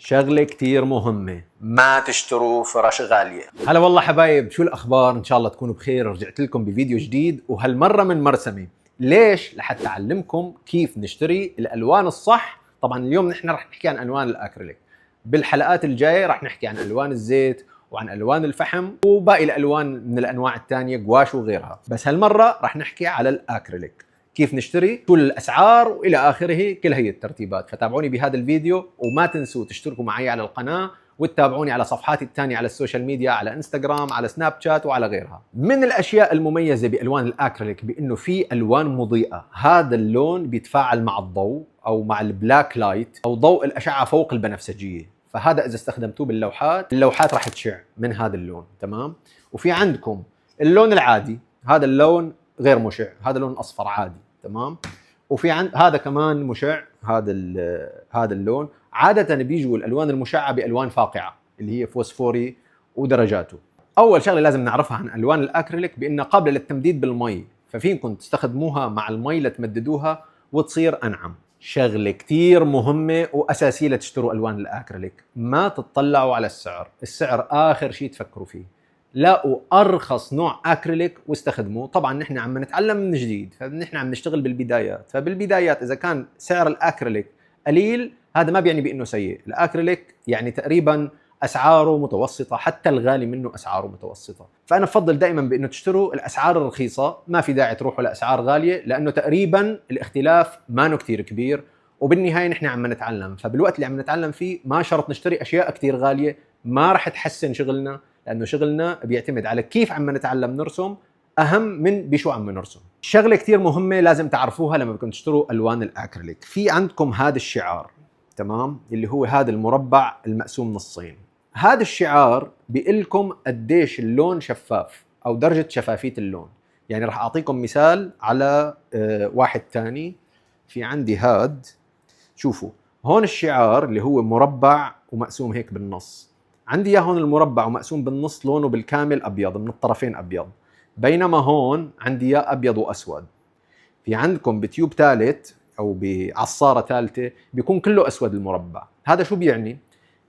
شغلة كتير مهمة، ما تشتروا فرش غالية. هلا والله حبايب، شو الأخبار؟ إن شاء الله تكونوا بخير. رجعت لكم بفيديو جديد وهالمرة من مرسمي. ليش؟ لحتى أعلمكم كيف نشتري الألوان الصح. طبعا اليوم نحن رح نحكي عن ألوان الأكريليك، بالحلقات الجاية رح نحكي عن ألوان الزيت وعن ألوان الفحم وباقي الألوان من الأنواع الثانية، قواش وغيرها. بس هالمرة رح نحكي على الأكريليك، كيف نشتري، كل الأسعار وإلى آخره، كل هي الترتيبات. فتابعوني بهذا الفيديو وما تنسوا تشتركوا معي على القناة وتتابعوني على صفحاتي الثانية على السوشيال ميديا، على انستغرام، على سناب شات وعلى غيرها. من الأشياء المميزة بألوان الأكريليك بأنه في ألوان مضيئة. هذا اللون بيتفاعل مع الضوء أو مع البلاك لايت أو ضوء الأشعة فوق البنفسجية، فهذا إذا استخدمتوه اللوحات راح تشع من هذا اللون. تمام. وفي عندكم اللون العادي، هذا اللون غير مشع، هذا لون أصفر عادي. تمام. وفي هذا كمان مشع، هذا اللون. عادة بيجوا الألوان المشعة بألوان فاقعة اللي هي فوسفوري ودرجاته. أول شغلة لازم نعرفها عن ألوان الأكريليك بأنها قابلة للتمديد بالمي، ففيكم تستخدموها مع المي لتمددوها وتصير أنعم. شغلة كتير مهمة وأساسية لتشتروا ألوان الأكريليك، ما تطلعوا على السعر. السعر آخر شيء تفكروا فيه. لاقوا ارخص نوع اكريليك واستخدموه. طبعا نحن عم نتعلم من جديد، فنحن عم نشتغل بالبدايات. فبالبدايات اذا كان سعر الاكريليك قليل هذا ما بيعني بانه سيء. الاكريليك يعني تقريبا اسعاره متوسطه، حتى الغالي منه اسعاره متوسطه. فانا بفضل دائما بانه تشتروا الاسعار الرخيصه، ما في داعي تروحوا لاسعار غاليه لانه تقريبا الاختلاف ما انه كثير كبير. وبالنهايه نحن عم نتعلم، فبالوقت اللي عم نتعلم فيه ما شرط نشتري اشياء كثير غاليه، ما راح تحسن شغلنا، لانه شغلنا بيعتمد على كيف عم نتعلم نرسم اهم من بشو عم نرسم. شغله كثير مهمه لازم تعرفوها لما بدكم تشتروا الوان الاكريليك. في عندكم هذا الشعار، تمام، اللي هو هذا المربع المقسوم نصين. هذا الشعار بيقول لكم قديش اللون شفاف او درجه شفافيه اللون. يعني راح اعطيكم مثال على واحد ثاني. في عندي هاد، شوفوا هون الشعار اللي هو مربع ومقسوم هيك بالنص. عندي اياه هون المربع ومقسوم بالنص، لونه بالكامل ابيض، من الطرفين ابيض. بينما هون عندي اياه ابيض واسود. في عندكم بتيوب ثالث او بعصاره ثالثه بيكون كله اسود المربع. هذا شو بيعني؟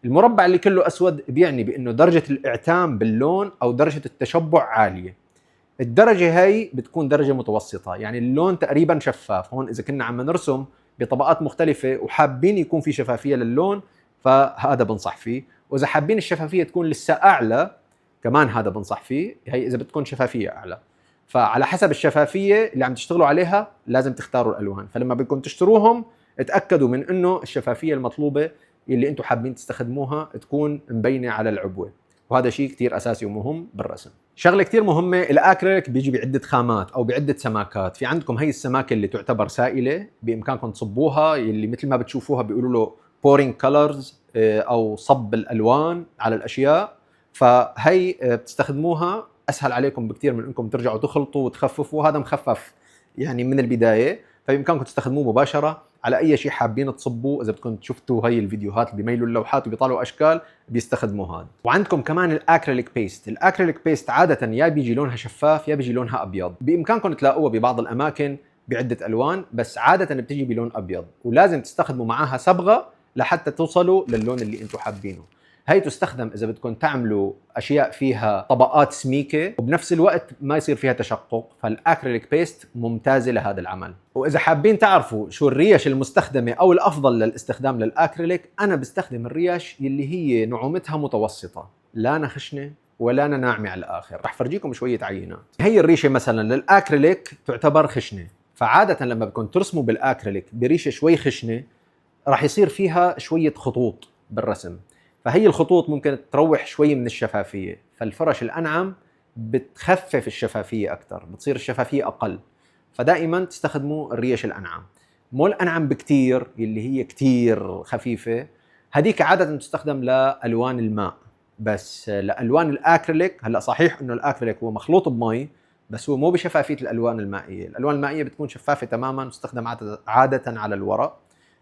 المربع اللي كله اسود بيعني بانه درجه الاعتام باللون او درجه التشبع عاليه. الدرجه هي بتكون درجه متوسطه، يعني اللون تقريبا شفاف. هون اذا كنا عم نرسم بطبقات مختلفه وحابين يكون في شفافيه للون فهذا بنصح فيه، واذا حابين الشفافيه تكون لسه اعلى كمان هذا بنصح فيه. هي اذا بتكون شفافيه اعلى، فعلى حسب الشفافيه اللي عم تشتغلوا عليها لازم تختاروا الالوان. فلما بدكم تشتروهم اتاكدوا من انه الشفافيه المطلوبه اللي انتم حابين تستخدموها تكون مبينه على العبوه، وهذا شيء كتير اساسي ومهم بالرسم. شغله كتير مهمه، الاكريليك بيجي بعده خامات او بعده سماكات. في عندكم هي السماكه اللي تعتبر سائله، بامكانكم تصبوها، اللي مثل ما بتشوفوها بيقولوا له بورينج كولرز او صب الالوان على الاشياء. فهي بتستخدموها اسهل عليكم بكثير من انكم ترجعوا تخلطوا وتخففوا. هذا مخفف يعني من البدايه، فبامكانكم تستخدموه مباشره على اي شيء حابين تصبوه. اذا بدكم شفتوا هي الفيديوهات اللي بيميلوا اللوحات وبيطلعوا اشكال بيستخدموا هذا. وعندكم كمان الاكريليك بيست. الاكريليك بيست عاده يا بيجي لونها شفاف يا بيجي لونها ابيض. بامكانكم تلاقوها ببعض الاماكن بعده الوان، بس عاده بتيجي بلون ابيض، ولازم تستخدموا معاها صبغه لحتى توصلوا للون اللي انتم حابينه. هي تستخدم اذا بدكم تعملوا اشياء فيها طبقات سميكه وبنفس الوقت ما يصير فيها تشقق، فالاكريليك بيست ممتازه لهذا العمل. واذا حابين تعرفوا شو الريش المستخدمه او الافضل للاستخدام للاكريليك، انا بستخدم الريش اللي هي نعومتها متوسطه، لا أنا خشنه ولا أنا ناعمه على الاخر. رح فرجيكم شويه عينات. هي الريشه مثلا للاكريليك تعتبر خشنه، فعاده لما بدكم ترسموا بالاكريليك بريشه شوي خشنه راح يصير فيها شويه خطوط بالرسم، فهي الخطوط ممكن تروح شوي من الشفافيه. فالفرش الانعم بتخفف الشفافيه اكثر، بتصير الشفافيه اقل. فدائما تستخدموا الريش الانعم، مو الانعم بكتير اللي هي كتير خفيفه. هذيك عاده تستخدم لالوان الماء، بس لالوان الاكريليك هلا صحيح انه الاكريليك هو مخلوط بمي، بس هو مو بشفافيه الالوان المائيه. الالوان المائيه بتكون شفافه تماما، تستخدم عاده على الورق.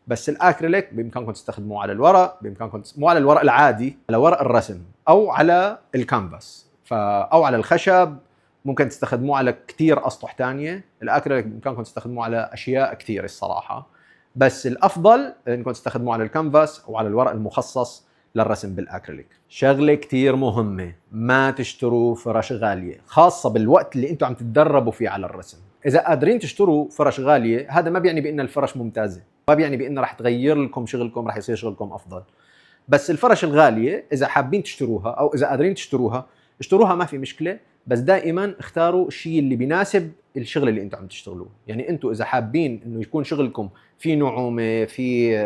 بس الاكريليك بامكانكم تستخدموه على الورق، بامكانكم مو على الورق العادي، على ورق الرسم او على الكانفاس او على الخشب. ممكن تستخدموه على كثير اسطح ثانيه. الاكريليك بامكانكم تستخدموه على اشياء كثير الصراحه. بس الافضل انكم تستخدموه على الكانفاس او على الورق المخصص للرسم بالاكريليك. شغله كتير مهمه، ما تشتروا فرش غاليه، خاصه بالوقت اللي انتم عم تتدربوا فيه على الرسم. اذا قادرين تشتروا فرش غاليه، هذا ما بيعني بان الفرش ممتازه، ما بيعني بان رح تغير لكم شغلكم، رح يصير شغلكم افضل. بس الفرش الغاليه اذا حابين تشتروها او اذا قادرين تشتروها، اشتروها ما في مشكله، بس دائما اختاروا الشيء اللي بيناسب الشغل اللي انتم عم تشتغلوه. يعني انتم اذا حابين انه يكون شغلكم في نعومه، في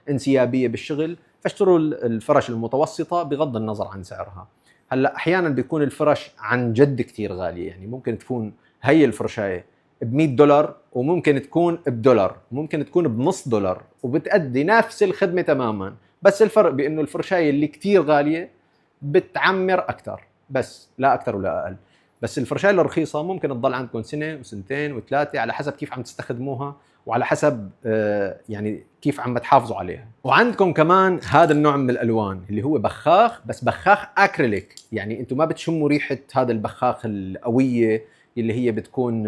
انسيابيه بالشغل، فاشتروا الفرش المتوسطه بغض النظر عن سعرها. هلا احيانا بيكون الفرش عن جد كثير غاليه، يعني ممكن تكون هي الفرشايه ب $100 وممكن تكون بدولار، ممكن تكون بنص دولار وبتأدي نفس الخدمه تماما، بس الفرق بانه الفرشايه اللي كثير غاليه بتعمر اكثر، بس لا اكثر ولا اقل. بس الفرشايه الرخيصه ممكن تضل عندكم سنه وسنتين وثلاثه على حسب كيف عم تستخدموها وعلى حسب يعني كيف عم بتحافظوا عليها. وعندكم كمان هذا النوع من الالوان اللي هو بخاخ، بس بخاخ اكريليك، يعني انتم ما بتشموا ريحه هذا البخاخ القويه اللي هي بتكون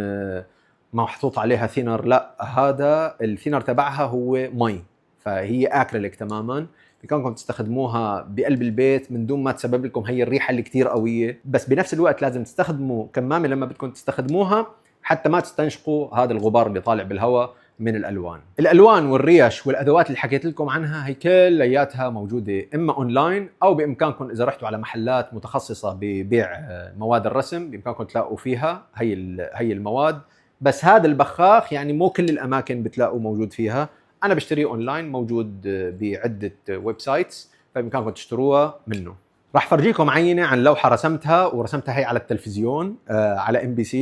محطوط عليها ثينر، لا هذا الثينر تبعها هو مي، فهي اكريليك تماما. بكونكم تستخدموها بقلب البيت من دون ما تسبب لكم هي الريحه اللي كثير قويه، بس بنفس الوقت لازم تستخدموا كمامه لما بدكم تستخدموها حتى ما تستنشقوا هذا الغبار اللي طالع بالهواء من الالوان. الالوان والريش والادوات اللي حكيت لكم عنها هي كلياتها موجوده اما اونلاين او بامكانكم اذا رحتوا على محلات متخصصه ببيع مواد الرسم بامكانكم تلاقوا فيها هي المواد. بس هذا البخاخ يعني مو كل الاماكن بتلاقوا موجود فيها، انا بشتريه اونلاين، موجود بعده ويب سايتس، فبامكانكم تشتروها منه. راح فرجيكم عينه عن لوحه رسمتها، ورسمتها هي على التلفزيون على MBC.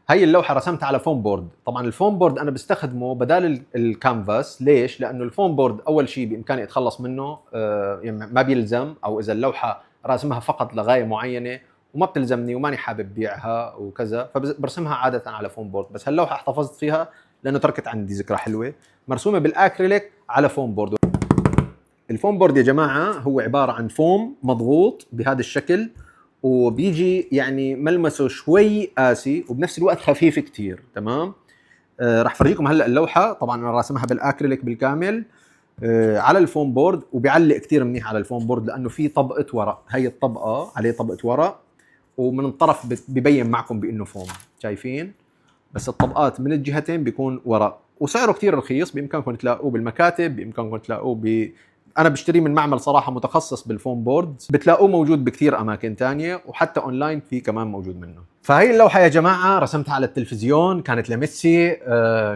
هي اللوحه رسمتها على فوم بورد. طبعا الفوم بورد انا بستخدمه بدال الكانفاس، ليش؟ لانه الفوم بورد اول شيء بامكاني اتخلص منه، يعني ما بيلزم، او اذا اللوحه راسمها فقط لغايه معينه وما بتلزمني وماني حابب بيعها وكذا، فبرسمها عاده على فوم بورد. بس هاللوحه احتفظت فيها لانه تركت عندي ذكرى حلوه، مرسومه بالاكريليك على فوم بورد. الفوم بورد يا جماعه هو عباره عن فوم مضغوط بهذا الشكل، وبيجي يعني ملمسه شوي قاسي وبنفس الوقت خفيف كتير، تمام؟ راح فرجيكم هلا اللوحه. طبعا انا راسمها بالاكريليك بالكامل على الفوم بورد، وبيعلق كتير منيح على الفوم بورد لانه في طبقه ورق، هي الطبقه عليه طبقه ورق، ومن الطرف ببين معكم بانه فوم، شايفين؟ بس الطبقات من الجهتين بيكون ورق، وسعره كتير رخيص، بامكانكم تلاقوه بالمكاتب، بامكانكم تلاقوه انا بشتريه من معمل صراحه متخصص بالفوم بورد، بتلاقوه موجود بكثير اماكن تانية، وحتى اونلاين في كمان موجود منه. فهي اللوحه يا جماعه رسمتها على التلفزيون، كانت لميسي،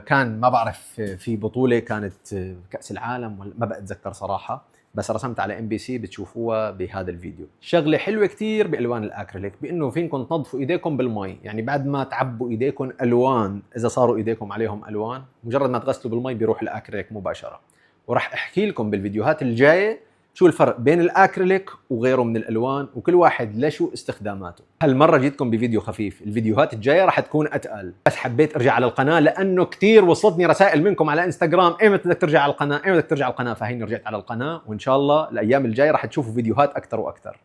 كان ما بعرف في بطوله كانت كاس العالم ولا ما بتذكر صراحه، بس رسمت على MBC، بتشوفوها بهذا الفيديو. شغله حلوه كتير بالوان الاكريليك بانه فينكم تنظفوا ايديكم بالمي، يعني بعد ما تعبوا ايديكم الوان، اذا صاروا ايديكم عليهم الوان، مجرد ما تغسلوا بالمي بيروح الاكريليك مباشره. وراح احكي لكم بالفيديوهات الجايه شو الفرق بين الاكريليك وغيره من الالوان، وكل واحد لشو استخداماته. هالمره جيتكم بفيديو خفيف، الفيديوهات الجايه راح تكون اتقل، بس حبيت ارجع على القناه لانه كثير وصلتني رسائل منكم على انستغرام، ايمتى بدك ترجع على القناه، ايمتى بدك ترجع على القناه، فهيني رجعت على القناه، وان شاء الله الايام الجايه راح تشوفوا فيديوهات اكثر واكثر.